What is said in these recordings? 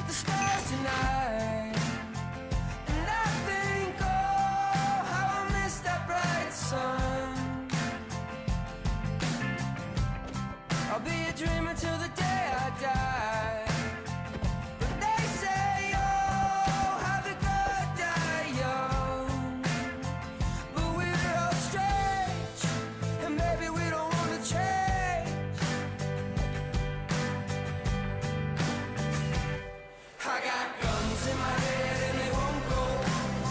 at the stars tonight, and I think, oh, how I miss that bright sun. I'll be a dreamer till the day I die. But they say, oh, how the good die young. But we're all strange, and maybe we don't want to change. I got guns in my head and they won't go.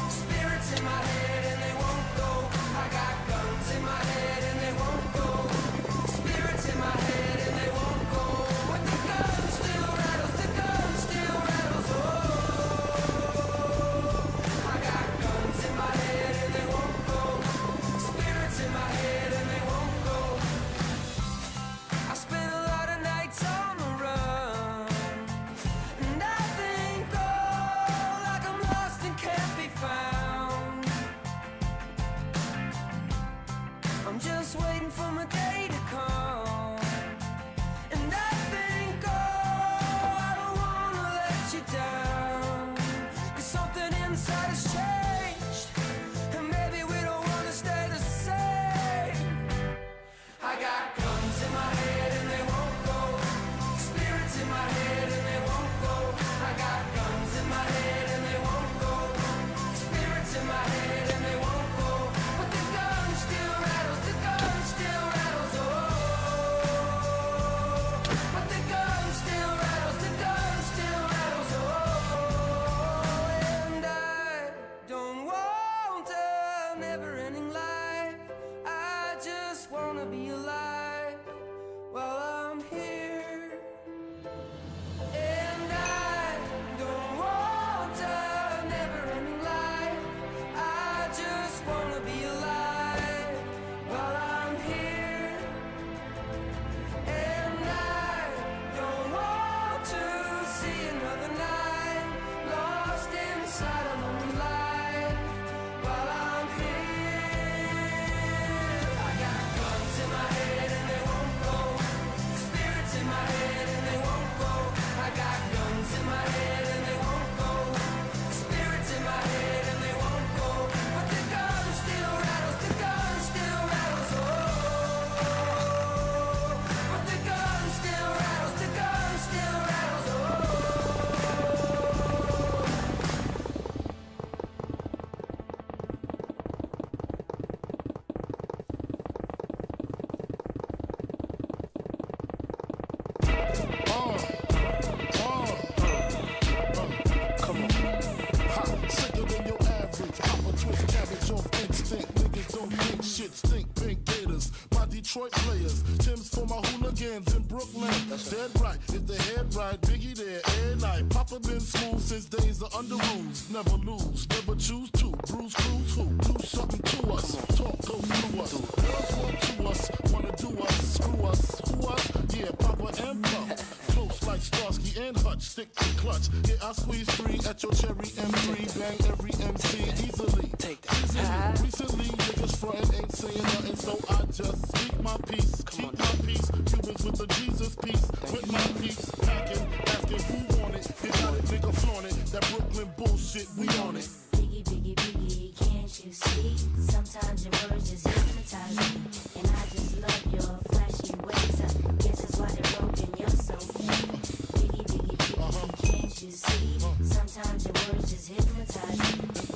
Spirits in my head and they won't go. I got guns in my head and they won't go. Spirits in my head and they won't go. But the gun still rattles, the gun still rattles. Oh, I got guns in my head and they won't go. Spirits in my head and they won't go. I spent a lot of nights on the run, and I think, oh, like I'm lost and can't be found. I'm just waiting for my day to come. And I think, oh, I don't wanna let you down. 'Cause something inside has changed, and maybe we don't wanna stay the same. I got guns in my head and they won't go. Spirits in my head and they won't go. I got guns in my head and they won't go. Spirits in my head and they won't go. But the gun still rattles, the gun still rattles. Oh, but the gun still rattles, the gun still rattles. Oh, and I don't want a never-ending life. I just wanna be alive while I'm here. And I don't want a never-ending life. I just wanna be alive while I'm here. And I don't want to see another night lost inside a lonely life while I'm here. I got guns in my head and they won't go. Spirits in my head and they won't go. I got guns in my head and they won't go. Spirits in my head and they won't go. But the gun still rattles, the gun still rattles. Oh, but the gun still rattles, the gun still rattles. Oh. Come on. Ha, sicker than your average. Pop a twist cabbage off instinct. Niggas don't think shit stink. Pink Gators, my Detroit players. Tim's for my hooligans in Brooklyn. Dead right, if the head right, Biggie there every night. Papa been smooth since days of under rules. Never lose, never choose to. Bruise, cruise, who? Do something to us. Talk, go through us. Girls want to us, wanna do us, screw us. Who us? Yeah, Papa and Pump. Close like Starsky and Hutch, stick to clutch. Yeah, I squeeze 3 at your cherry M3. Bang every MC easily. Take that. Easily. Recently, niggas frontin' ain't saying nothing, so I just speak my peace. Keep my peace. Cubans with the Jesus peace. With my peace. Packing, asking who want it. You got it, nigga, flaunt it. That Brooklyn bullshit, we on it. Biggie, biggie, biggie, can't you see? Sometimes your words just hypnotize me, and I just love your flashy ways. I guess that's why they're broken, you're so mean. Biggie, biggie, biggie, can't you see? Sometimes your words just hypnotize me,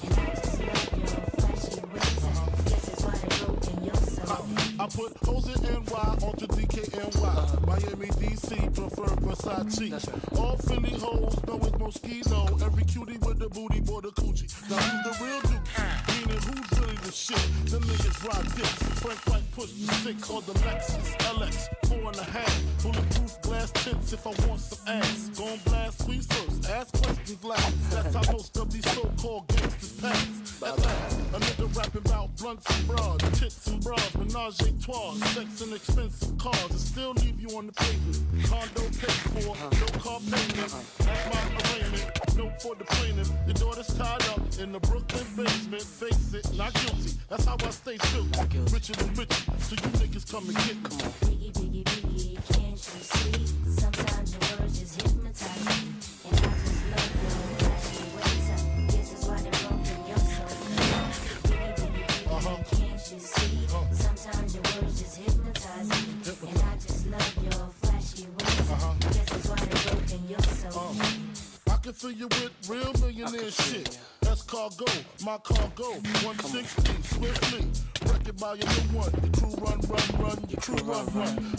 and I just love your flashy ways. I guess that's why they're broken, you're so mean. I put hoes in NY onto DKNY. Miami, DC, prefer Versace. All Philly hoes know it's Moschino. Every cutie with the booty, boy, the coochie. Now who's the real dude? Meaning who's really the shit? Them niggas ride dicks. Frank White push the 6 on the Lexus LX 4.5. Bulletproof glass tints if I want some ass. Gon' blast squeeze first, ask questions last. That's how most of these so-called gangsters pass. At last, a nigga rapping about blunts and bras, tits and bras, menage a trois, sex and expensive cars, and still leave you on the pavement. Condo paid for, no car payment. At my arraignment, note for the plaintiff. Your daughter's tied up in the Brooklyn basement. Face it, not guilty. That's how I stay true. Richer than richer, so you niggas come and get me. Biggie, biggie, biggie, can't you see? Sometimes your words just hypnotize me, and I just love you with real millionaire shit. That's cargo, my cargo. 160, swiftly. Wreck it by your new one. Your crew run, your crew run.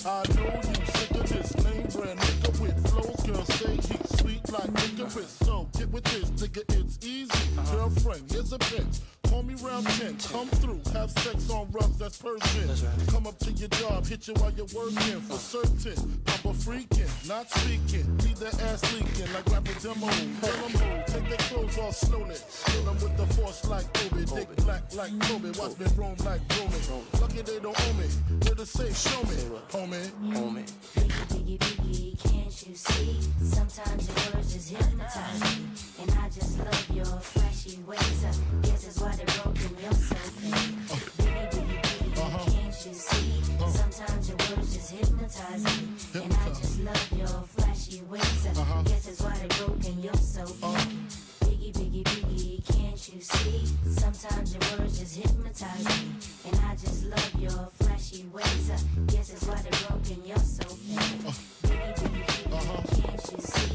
I know you sick of this name brand nigga with flows. Girl, say he's sweet like licorice. So get with this, nigga, it's easy. Girlfriend, here's a bitch. Call me round 10, come through, have sex on rugs, that's Persian. Come up to your job, hit you while you're working, for certain. Papa freaking, not speaking, leave that ass leaking like rapper demo. Tell them who, take their clothes off slowly. Fill them with the force like Kobe, dick black like Kobe, watch me roam like Roman. Lucky they don't own me, where to say, show me, homie. Biggie, biggie, biggie, can't you see? Sometimes your words just hypnotize me. And I just love your flashy ways. Guess that's why they're broken, you're so fake. Biggie, biggie, biggie, can't you see? Sometimes your words just hypnotize me. And I just love your flashy ways. Guess that's why they're broken, you're so fake. Biggie, biggie, biggie, can't you see? Sometimes your words just hypnotize me. And I just love your flashy ways. Guess that's why they're broken, you're so fake. Biggie, biggie, biggie, can't you see?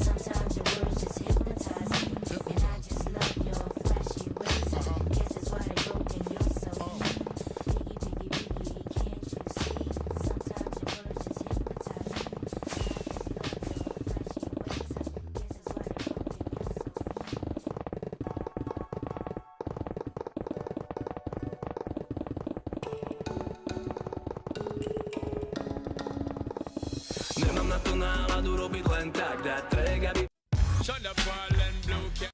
Sometimes your words just hypnotize me. And I just love your flashy ways. Guess that's why they're broken, you're so fake. Biggie, biggie, biggie, can't you see? Sometimes your words just hypnotize me. And I just love your flashy ways. Guess that's why they're broken, you're so Nemám na to náladu robiť len tak, dať track, aby Shut up, Marlon Blue Cat.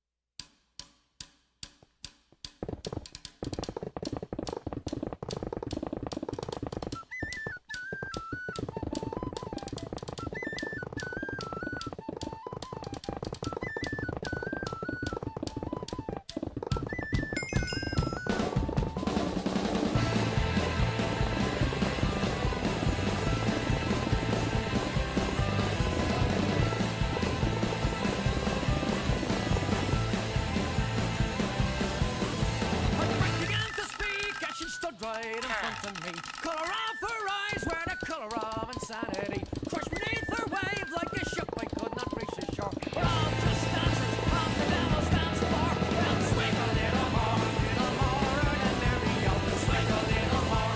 Began to speak as she stood right in front of me. Color of her eyes were the color of insanity. Crushed beneath her wave like a ship I could not reach the shore. We're all just dancers of the devil's dance floor. Well, swing a little more than Mario. Swing a little more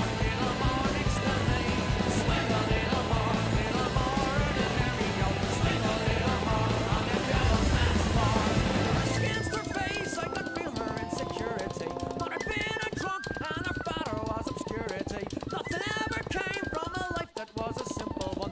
next to me. Swing a little more than Mario. Swing a little more on the devil's dance floor. Brushed against her face, I could feel her insecurity. But I'd been a drunk and her father was obscurity. Nothing ever came from a life that was a simple one.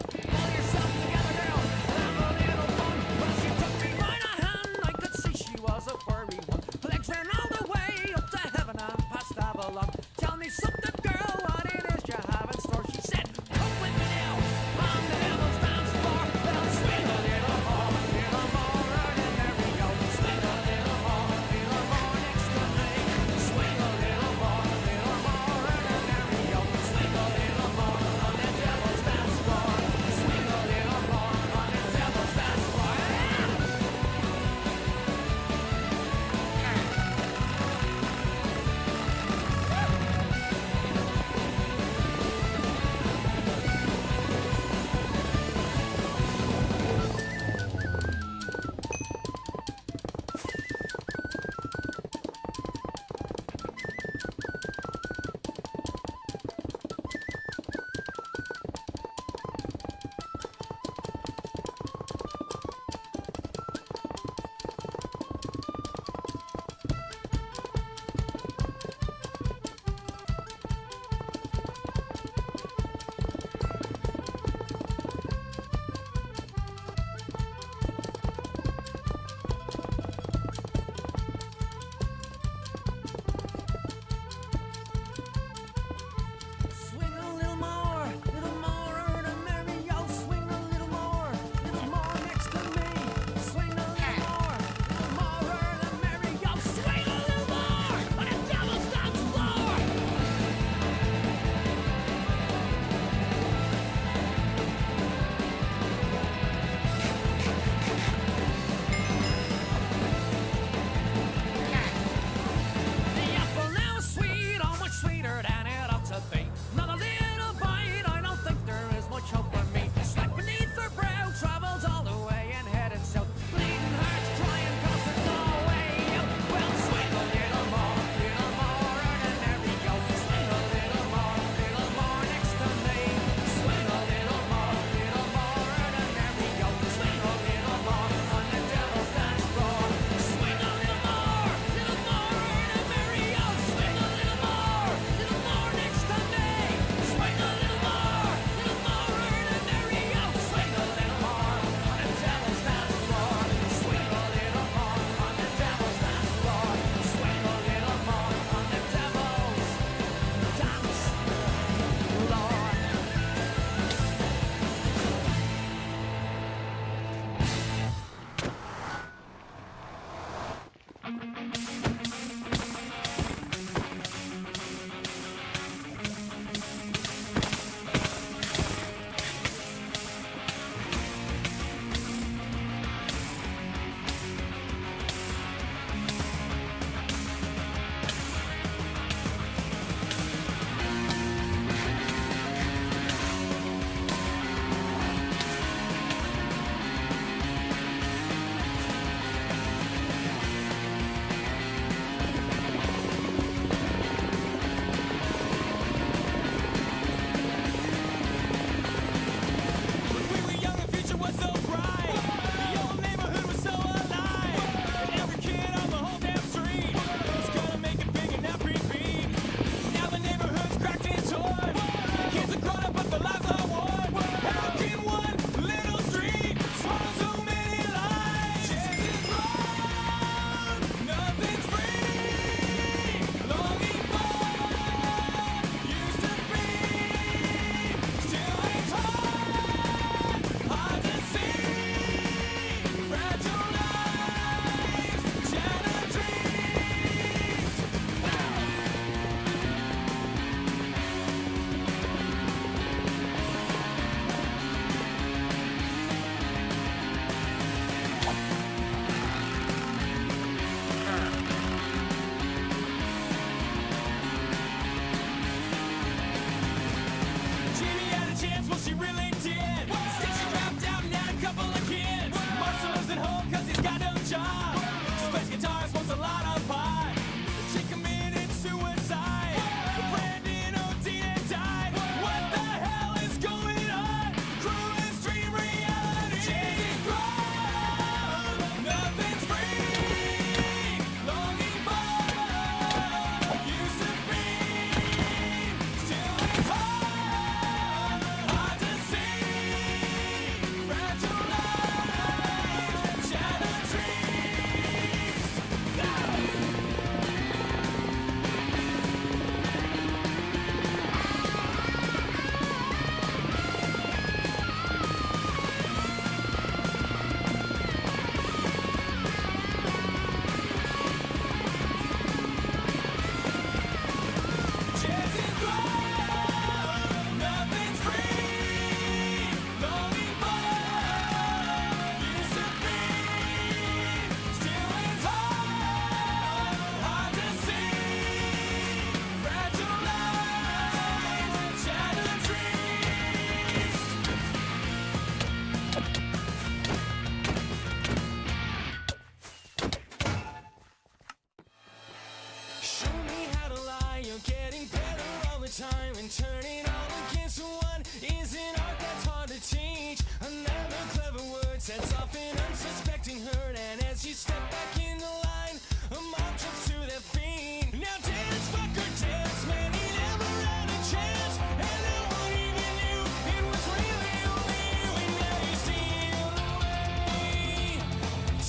you're getting better all the time, and turning all against one is an art that's hard to teach. Another clever word sets off an unsuspecting herd, and as you step back in the line, a mob jumps to their feet. Now dance, fucker, dance, man, he never had a chance, and no one even knew it was really only you, and now you steal away.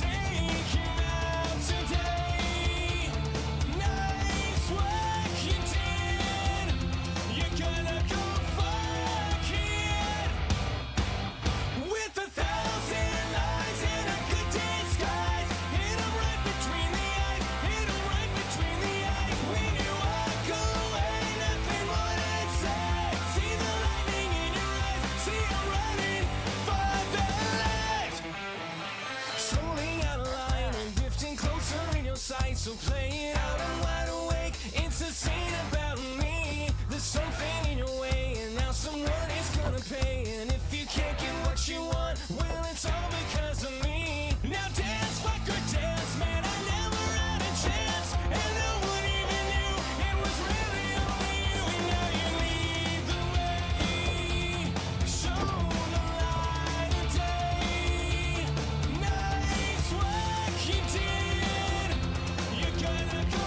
Take him out today. Nice work you did. You're gonna go fuck it. With 1,000 lies and a good disguise, hit 'em right between the eyes, hit 'em right between the eyes. When you walk away, nothing more to say. See the lightning in your eyes, see 'em running for their lives. Strolling out of line and drifting closer in your sight, so play it out, I'm wide awake. It's a scene about me. There's something in your way, and now someone is gonna pay. And if you can't get what you want, well, it's all because of me. Now dance, fucker, dance, man, I never had a chance, and no one even knew it was really only you, and now you lead the way. Show the light of day. Nice work you did. You're gonna go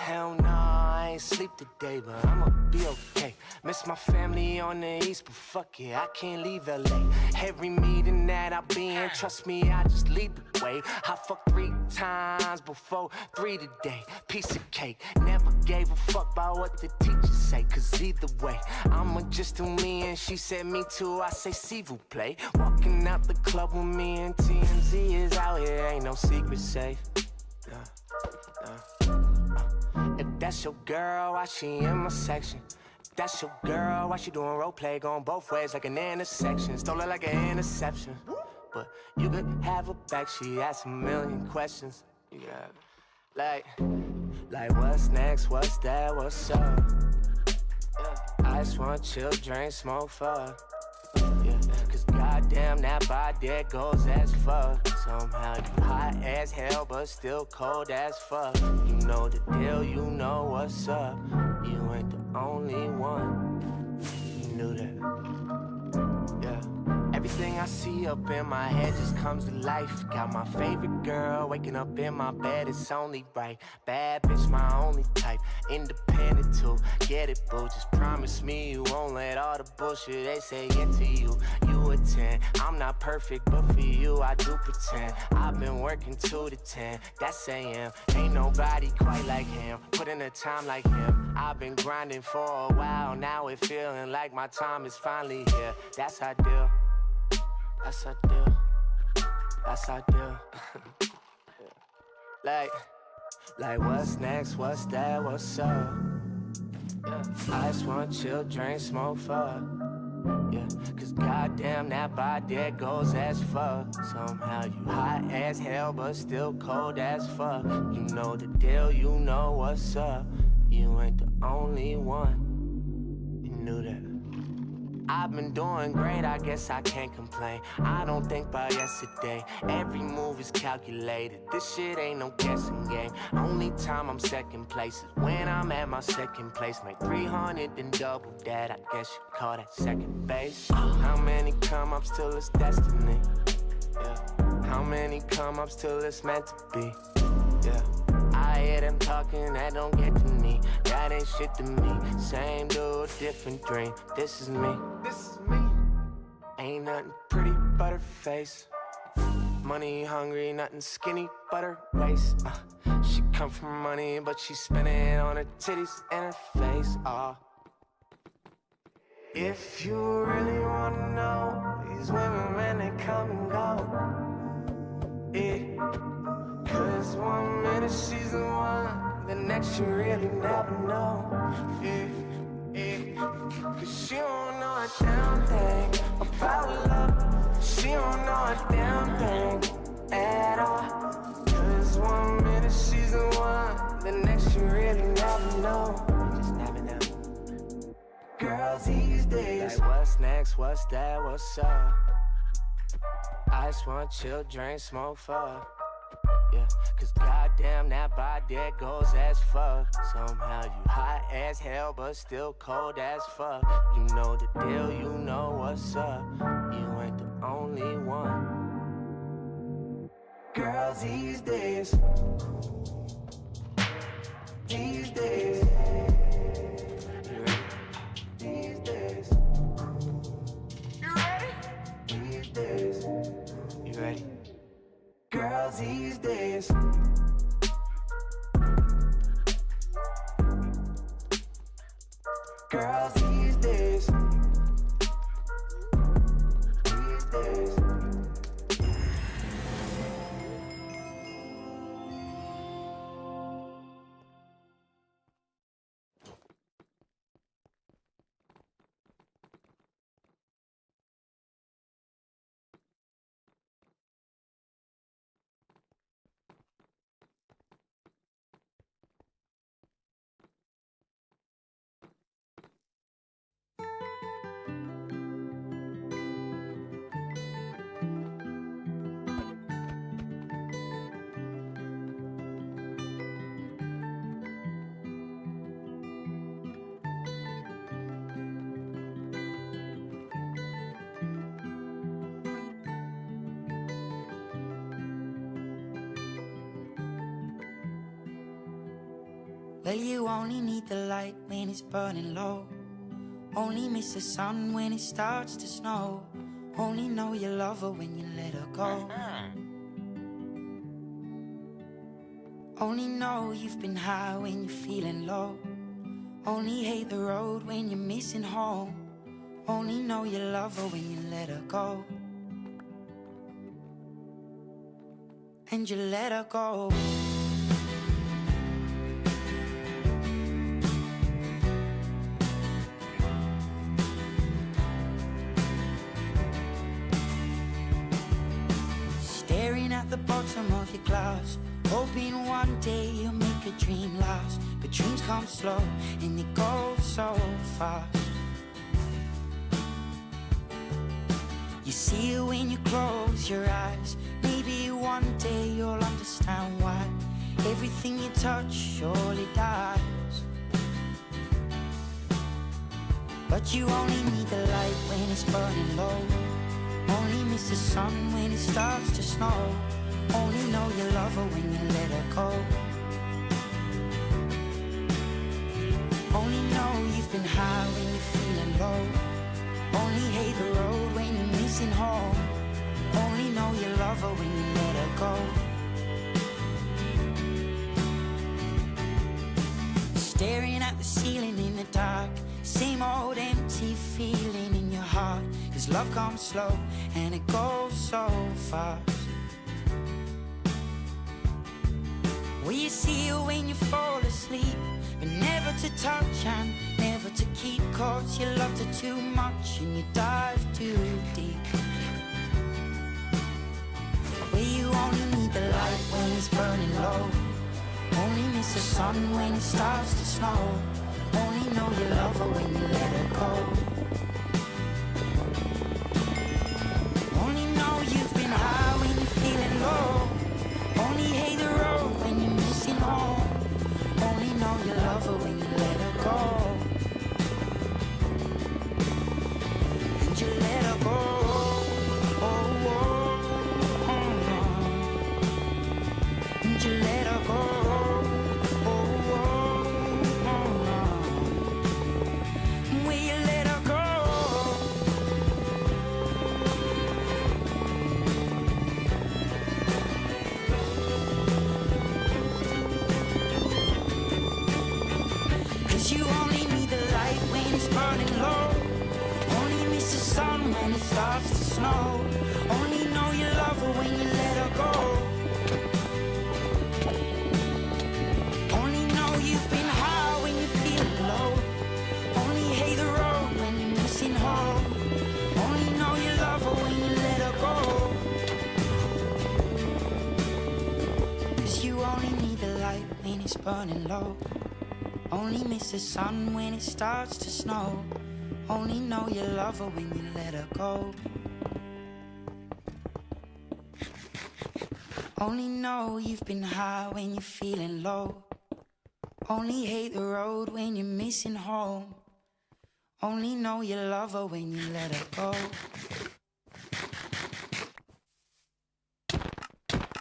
Hell nah, I ain't sleep today, but I'ma be okay. Miss my family on the east, but fuck it, I can't leave LA. Every meeting that I be in, trust me, I just lead the way. I fucked 3 times before 3 today. Piece of cake, never gave a fuck about what the teachers say. Cause either way, I'ma just do me, and she said me too. I say, s'il vous plaît. Walking out the club with me and TMZ is out here, ain't no secret safe. If that's your girl, why she in my section? If that's your girl, why she doing role play going both ways like an intersection? Stole her like an interception. But you could have her back, she asked a million questions. You got it. Like what's next, what's that, what's up? Yeah. I just want chill, drink, smoke, fuck. Yeah, cause goddamn that body there goes as fuck. Somehow you hot as hell but still cold as fuck. You know the deal, you know what's up. You ain't the only one. You knew that. Yeah. Everything I see up in my head just comes to life. Got my favorite girl waking up in my bed, it's only right. Bad bitch, my only type. Independent too, get it boo. Just promise me you won't let all the bullshit they say get to you. You a 10, I'm not perfect, but for you I do pretend. I've been working 2 to 10, that's AM. Ain't nobody quite like him, put in the time like him. I've been grinding for a while, now it feeling like my time is finally here. That's how I deal. That's how I deal. That's how I deal. Like what's next, what's that, what's up? Yeah. I just want chill, drink, smoke, fuck. Yeah, cause goddamn that body there goes as fuck. Somehow you hot as hell but still cold as fuck. You know the deal, you know what's up. You ain't the only one. You knew that. I've been doing great, I guess I can't complain. I don't think about yesterday, every move is calculated. This shit ain't no guessing game. Only time I'm second place is when I'm at my second place. Make 300 and double that, I guess you call that second base. How many come-ups till it's destiny? Yeah. How many come-ups till it's meant to be? Yeah. I hear them talking, that don't get to me. That ain't shit to me. Same dude, different dream. This is me. This is me. Ain't nothing pretty but her face. Money hungry, nothing skinny but her waist. She come from money, but she spend it on her titties and her face. If you really wanna know, these women when they come and go. Cause 1 minute she's the one, the next you really never know. Cause she don't know a damn thing about love. She don't know a damn thing at all. Cause 1 minute she's the one, the next you really never know. You just never know. Girls these days, like what's next, what's that, what's up? I just want chill, drink, smoke, fuck. Yeah, cause goddamn that body there goes as fuck. Somehow you hot as hell but still cold as fuck. You know the deal, you know what's up. You ain't the only one. Girls these days, these days, you ready? These days, you ready? These days, you ready? Girls these days. Girls these days. Well, you only need the light when it's burning low. Only miss the sun when it starts to snow. Only know you love her when you let her go. Only know you've been high when you're feeling low. Only hate the road when you're missing home. Only know you love her when you let her go. And you let her go. Staring at the bottom of your glass, hoping one day you'll make a dream last. But dreams come slow and they go so fast. You see it when you close your eyes. Maybe one day you'll understand why everything you touch surely dies. But you only need the light when it's burning low. Only miss the sun when it starts to snow. Only know you love her when you let her go. Only know you've been high when you're feeling low. Only hate the road when you're missing home. Only know you love her when you let her go. Staring at the ceiling in the dark, same old empty feeling in your heart. 'Cause love comes slow and it goes so fast. Well, you see it when you fall asleep, but never to touch and never to keep. 'Cause you loved her too much and you dive too deep. Well, you only need the light when it's burning low. Only miss the sun when it starts to snow. Only know you love her when you let her go. Only know you've been high when you're feeling low. Only hate the road when you're missing home. Only know you love her when you let her go. And you let her go. Oh, oh, oh, oh. And you let her go. Oh, oh, oh, oh. Will you let her go? 'Cause you only need the light when it's burning low. Only miss the sun when it starts to snow. Only know you love her when you let her go. Only know you've been high when you're feeling low. Only hate the road when you're missing home. Only know you love her when you let her go. 'Cause you only need the light when it's burning low. Only miss the sun when it starts to snow. Only know you love her when you let her go. Only know you've been high when you're feeling low. Only hate the road when you're missing home. Only know you love her when you let her go.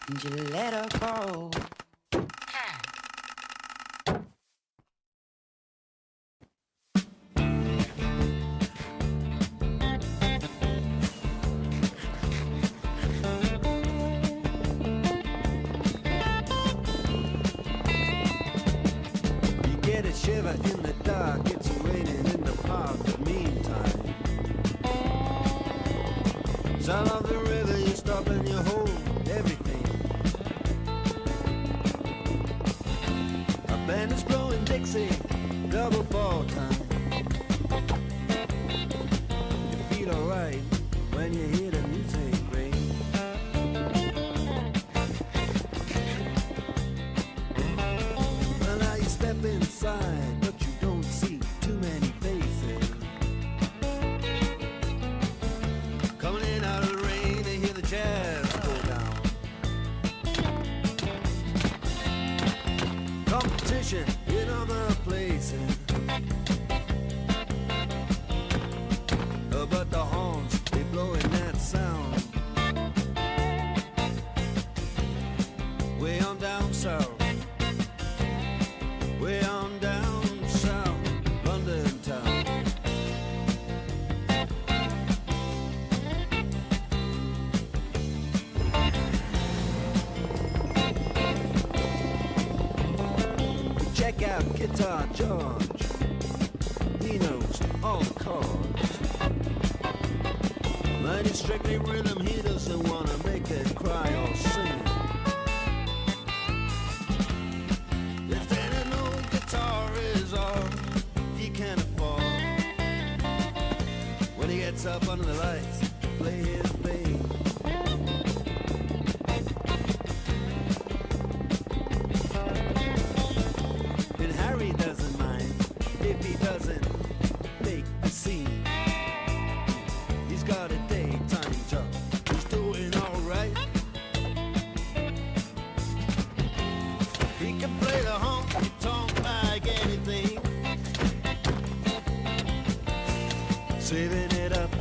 And you let her go. You get a shiver in the dark, it's raining in the park, but meantime sound of the river, you stop and you hold everything. A band is blowing Dixie, double fall time. You feel alright when you hear the music ring. Well, now you step inside, but you don't see too many faces. Coming in out of the rain, they hear the jazz go down. Competition in other places, but the horns, they blowing that sound. Way on down south, way on Guitar George, he knows all the chords. But it's strictly rhythm, he doesn't wanna make it cry or sing. If any no guitar is all he can afford, when he gets up under the lights to play his thing. And Harry doesn't mind if he doesn't make a scene. He's got a daytime job, he's doing alright. He can play the honky-tonk like anything, saving it up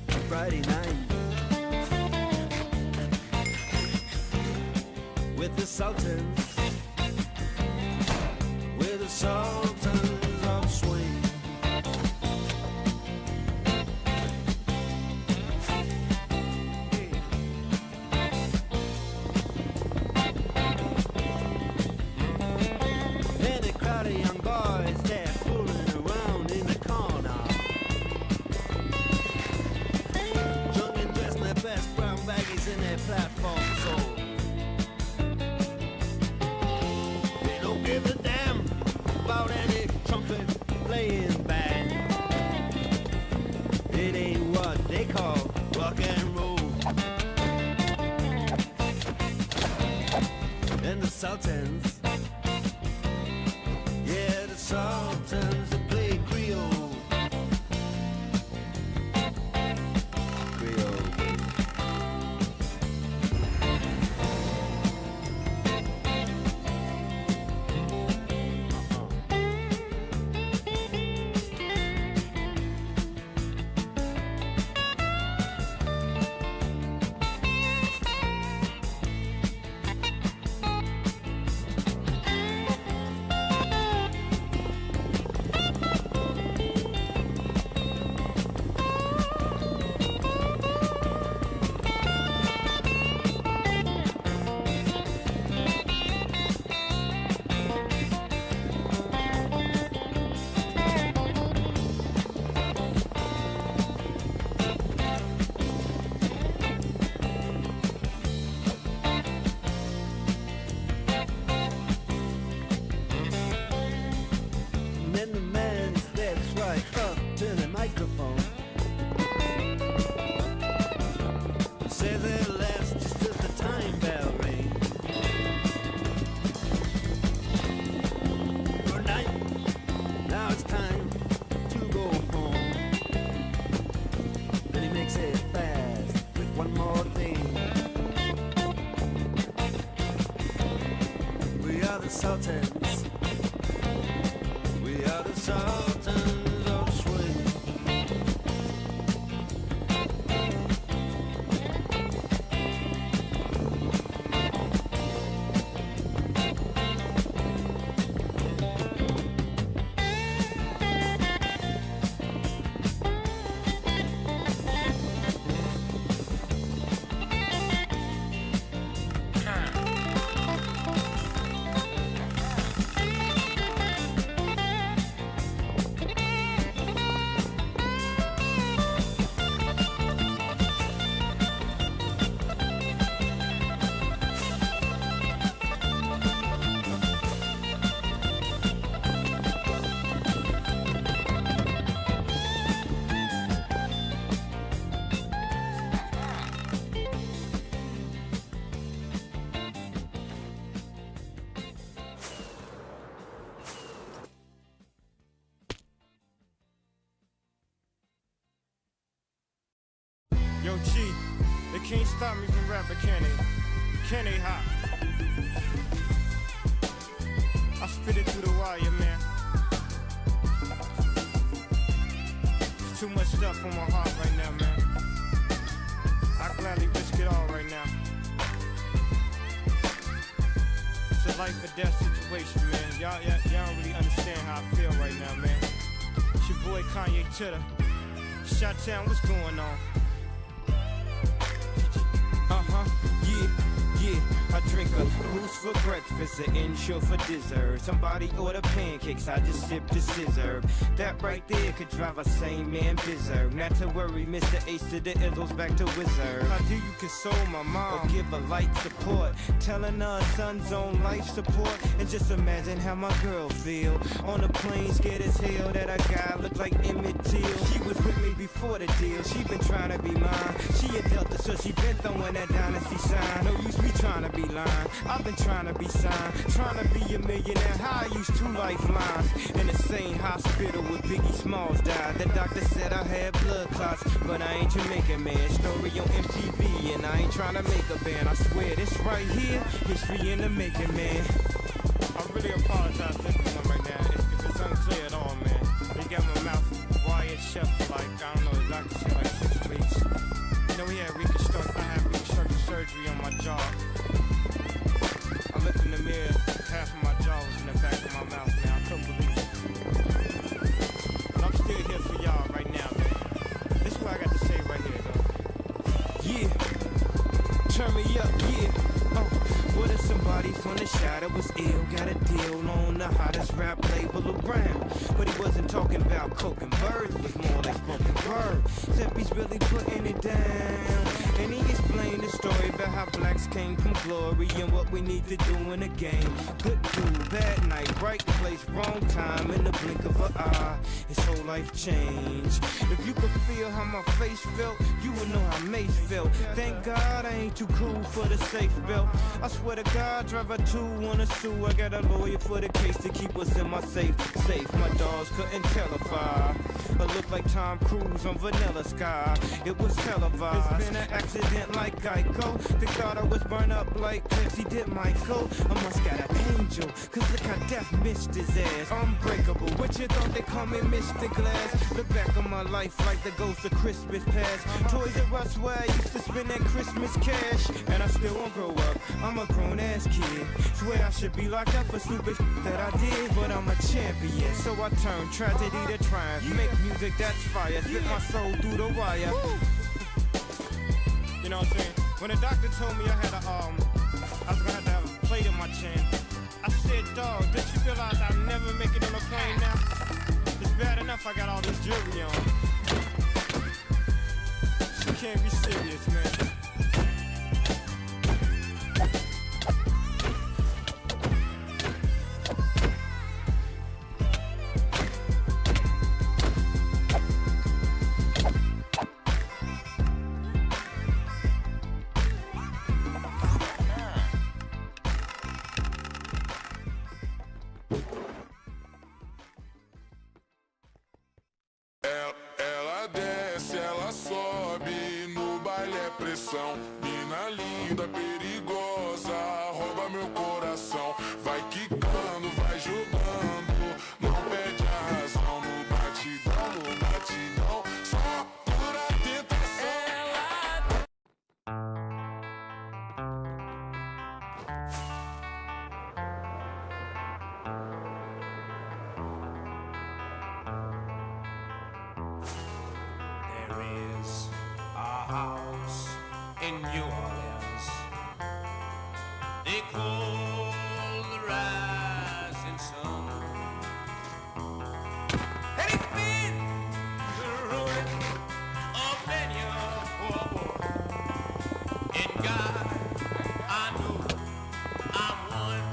for Friday night with the Sultans, with the Sultans of Swing. And a crowd of young boys, they're fooling around in the corner, drunk and dressed in their best brown baggies in their platform soles. They don't give a damn about any trumpet playing band. It ain't what they call rock and roll. And the Sultans, yeah, the Sultans that play Creole. Creole. And then the man steps right up to the microphone, says it lasts just as the time bell rings. Good night, now it's time to go home. Then he makes it fast with one more thing. We are the Sultans, we are the Sultans of Swing. Yo, G, they can't stop me from rapping, can they? Can they hop? I spit it through the wire, man. There's too much stuff on my heart right now, man. I gladly risk it all right now. It's a life or death situation, man. Y'all don't really understand how I feel right now, man. It's your boy Kanye Titter. Shot-Town, what's going on? Yeah, I drink a a goose for breakfast, an insure for dessert. Somebody order pancakes, I just sip the scissor. That right there could drive a sane man berserk. Not to worry, Mr. Ace to the Izzles back to Wizard. How do you console my mom or give her light support? Telling her son's on life support. And just imagine how my girl feel on the plane, scared as hell that a guy looked like Emmett Till. She was with me before the deal, she been trying to be mine. She a Delta, so she been throwing that dynasty sign. No use me trying to be lying, I've been trying to be signed. Trying to be a millionaire, how I used 2 lifelines. In the same hospital where Biggie Smalls died. The doctor said I had blood clots, but I ain't Jamaican man. Story on MTV, and I ain't trying to make a band. I swear this right here, history in the making, man. I really apologize to everyone right now if it's unclear at all, man. They got my mouth wired shut for like, I don't know, the doctor said like 6 weeks. You know, I had reconstructive surgery on my jaw. I looked in the mirror, half of my jaw was in the back of my mouth, man. I couldn't believe it. But I'm still here for y'all right now, man. This is what I got to say right here, though. Yeah, turn me up, yeah. What if somebody from the shadow was ill? Got a deal on the hottest rap label around. But he wasn't talking about coke and birds, it was more like spoken word. Except he's really putting it down. And he explained the story about how blacks came from glory and what we need to do in the game. Good dude, bad night, right place, wrong time, in the blink of an eye. His whole life changed. If you could feel how my face felt, you would know how Mace felt. Thank God I ain't too cool for the safe belt. I swear to God, driver 2 wanna sue. I got a lawyer for the case to keep us in my safe. My dogs couldn't tell if I looked like Tom Cruise on Vanilla Sky. It was televised. It's been an accident like Geico. They thought I was burned up like Pepsi did Michael. I must got an angel, cause look how death missed his ass. Unbreakable, what you thought they call me Mr. Glass? Look back on my life like the ghost of Christmas past. Toys R Us where I used to spend that Christmas cash. And I still won't grow up, I'm a grown ass kid. Swear I should be locked up for stupid that I did, but I'm a champion. So I turn tragedy to triumph. Make music that's fire, spit my soul through the wire. You know what I'm saying? When the doctor told me I had I was gonna have a plate in my chin, I said, dog, did you realize I'll never make it on a plane now? It's bad enough I got all this jewelry on. You can't be serious, man. Ela desce, ela sobe, no baile é pressão. Mina linda, perigosa, rouba meu coração. Vai quicando, vai jogando, não perde a razão. No batidão, só pura tentação. There is a house in New Orleans they call the Rising Sun, and it's been the ruin of many a poor boy. In God I know I'm one.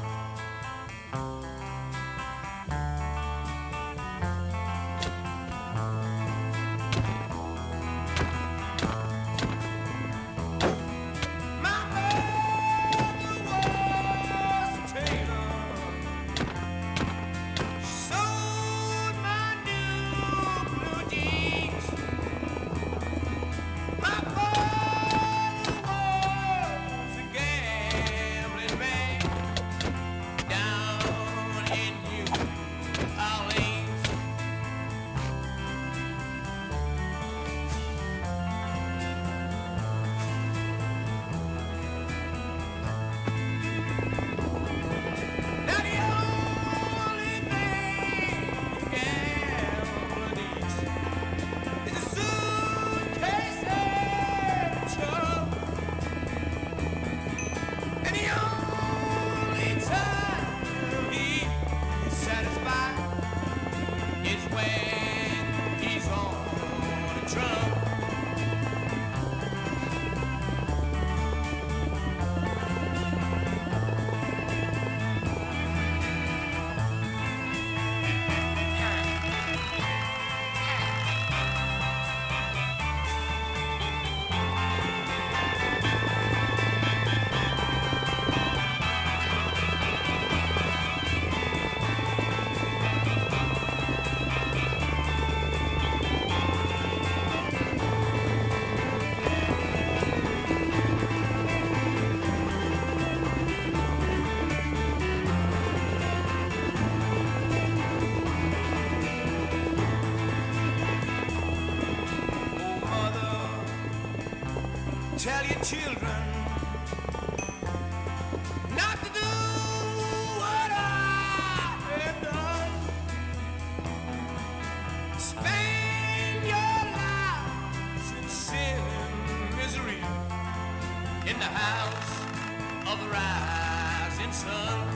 tell your children not to do what I have done. Spend your lives in sin and misery in the house of the rising sun.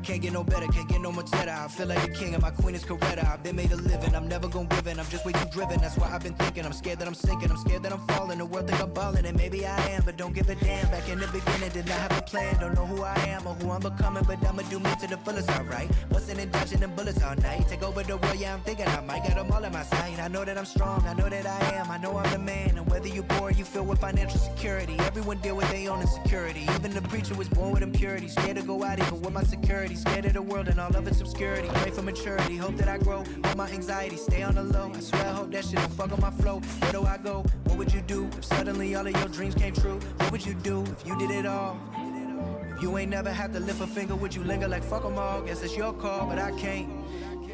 Can't get no better, can't get no much better. I feel like the king and my queen is Coretta. I've been made a living, I'm never gonna give in. I'm just way too driven, that's why I've been thinking. I'm scared that I'm sinking, I'm scared that I'm falling. The world think I'm balling, and maybe I am, but don't give a damn. Back in the beginning, did not have a plan. Don't know who I am or who I'm becoming, but I'ma do me to the fullest, alright. Bustin' and dodging them bullets all night. Take over the world, yeah, I'm thinking I might got them all in my sight. I know that I'm strong, I know that I am, I know I'm the man. And whether you're poor, you feel with financial security. Everyone deal with their own insecurity. Even the preacher was born with impurity. Scared to go out even with my security. Scared of the world and all of its obscurity. Pray for maturity, hope that I grow. Hold my anxiety, stay on the low. I swear I hope that shit don't fuck on my flow. Where do I go? What would you do if suddenly all of your dreams came true? What would you do if you did it all? If you ain't never had to lift a finger, would you linger like fuck 'em all? Guess it's your call, but I can't.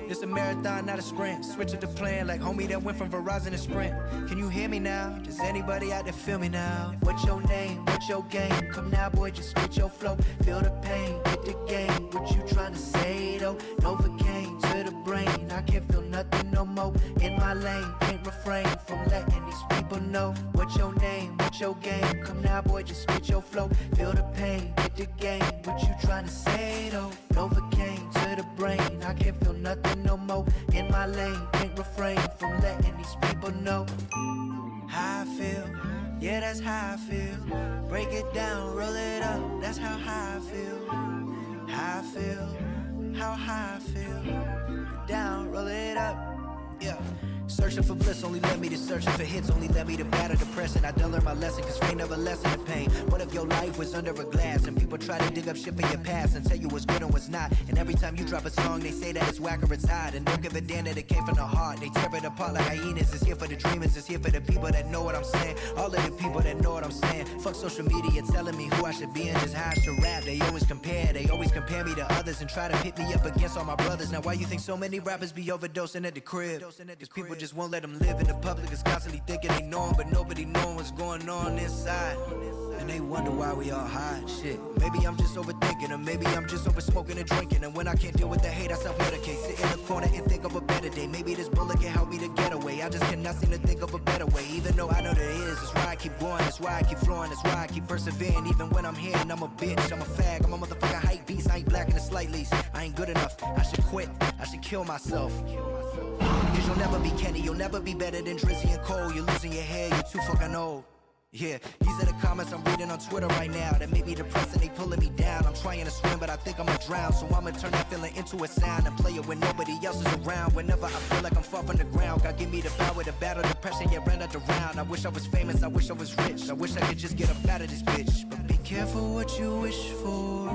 It's a marathon, not a sprint. Switch up the plan like homie that went from Verizon to Sprint. Can you hear me now? Does anybody out there feel me now? What's your name? What's your game? Come now, boy, just spit your flow. Feel the pain, hit the game. What you trying to say, though? Novocaine to the brain. I can't feel nothing no more. In my lane, can't refrain from letting these people know. What's your name? What's your game? Come now, boy, just spit your flow. Feel the pain, hit the game. What you trying to say, though? Novocaine to the brain. I can't feel nothing no more. In my lane, can't refrain from letting these people know how I feel. Yeah, that's how I feel. Break it down, roll it up. That's how high I feel. How I feel. How high I feel. Down, roll it up. Yeah. Searching for bliss only led me to searching for hits, only led me to battle depression. I done learned my lesson, cause fame never lessen the pain. What if your life was under a glass and people try to dig up shit from your past and tell you what's good and what's not? And every time you drop a song, they say that it's whack or it's hot. And don't give a damn that it came from the heart. They tear it apart like hyenas. It's here for the dreamers, it's here for the people that know what I'm saying. All of the people that know what I'm saying. Fuck social media telling me who I should be and just how I should rap. They always compare me to others and try to pit me up against all my brothers. Now why you think so many rappers be overdosing at the crib? Cause people just won't let them live in the public. Is constantly thinking they know 'em, but nobody knowing what's going on inside. And they wonder why we all hide. Shit, maybe I'm just overthinking, or maybe I'm just over smoking and drinking. And when I can't deal with the hate, I self-medicate. Sit in the corner and think of a better day. Maybe this bullet can help me to get away. I just cannot seem to think of a better way. Even though I know there is, that's why I keep going, that's why I keep flowing, that's why I keep persevering. Even when I'm here and I'm a bitch, I'm a fag, I'm a motherfucking hype beast. I ain't black in the slight least. I ain't good enough. I should quit. I should kill myself. Cause you'll never be Kenny, you'll never be better than Drizzy and Cole. You're losing your hair, you're too fucking old. Yeah, these are the comments I'm reading on Twitter right now that make me depressed and they pulling me down. I'm trying to swim, but I think I'ma drown. So I'ma turn that feeling into a sound and play it when nobody else is around. Whenever I feel like I'm far from the ground, God give me the power to battle depression, yeah, ran out around. I wish I was famous, I wish I was rich, I wish I could just get up out of this bitch. But be careful what you wish for,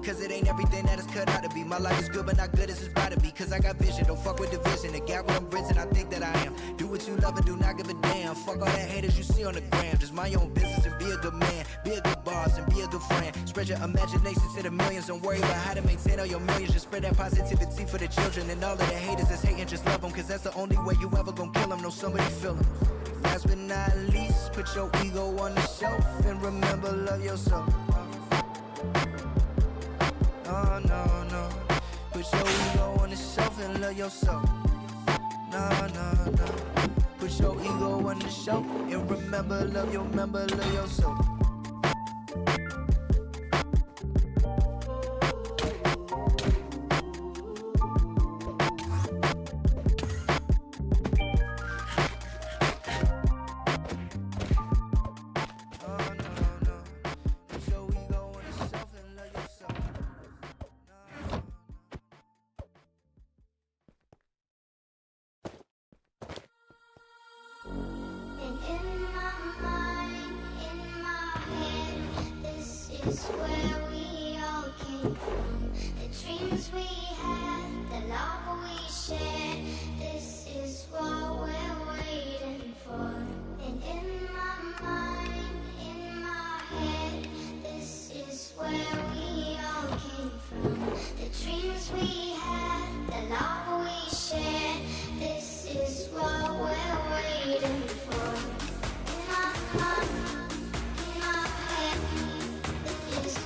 cause it ain't everything that is cut out to be. My life is good, but not good as it's about to be. Cause I got vision, don't fuck with division. The gap where I'm bridging, I think that I am. Do what you love and do not give a damn. Fuck all that haters you see on the gram. Just mind your own business and be a good man. Be a good boss and be a good friend. Spread your imagination to the millions. Don't worry about how to maintain all your millions. Just spread that positivity for the children. And all of the haters that's hating, just love them. Cause that's the only way you ever gonna kill them. Know somebody feel them. Last but not least, put your ego on the shelf. And remember, love yourself. No, no, no. Put your ego on the shelf and love yourself. No, no, no. Put your ego on the shelf and remember, love yourself. Is where we all came from. The dreams we had, the love we shared. This is what we're waiting for. And in my mind, in my head, this is where we all came from. The dreams we had, the love we shared. This is what we're waiting for. In my mind, in my head. This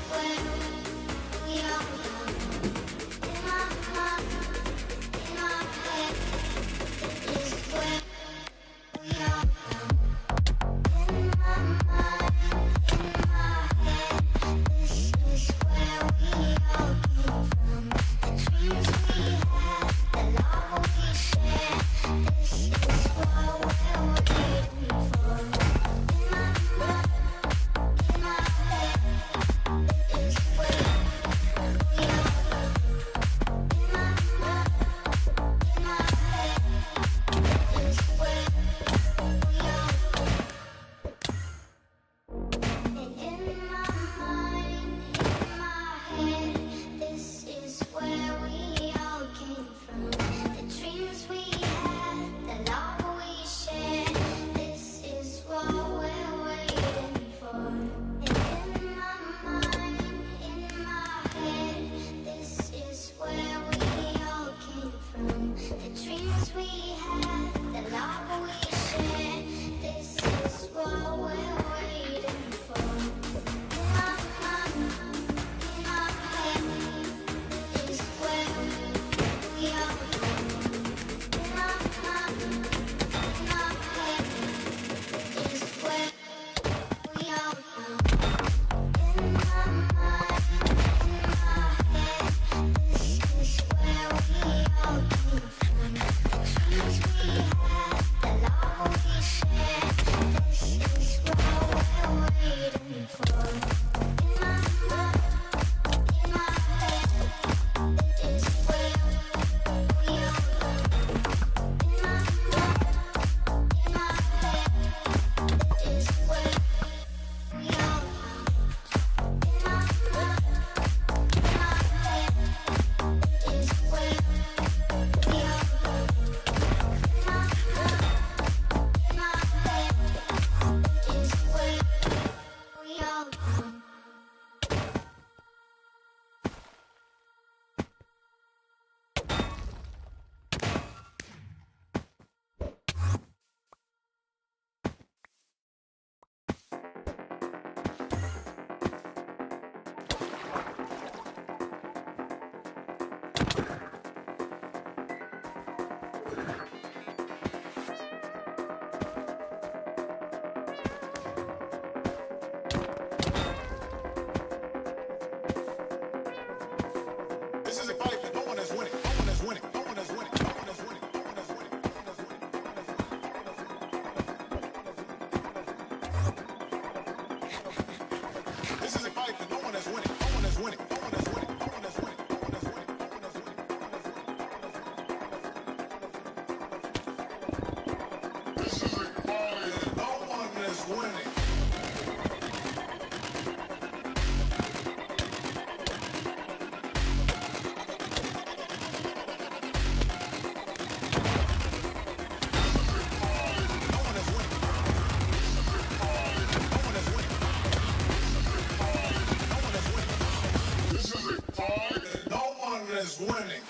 winning.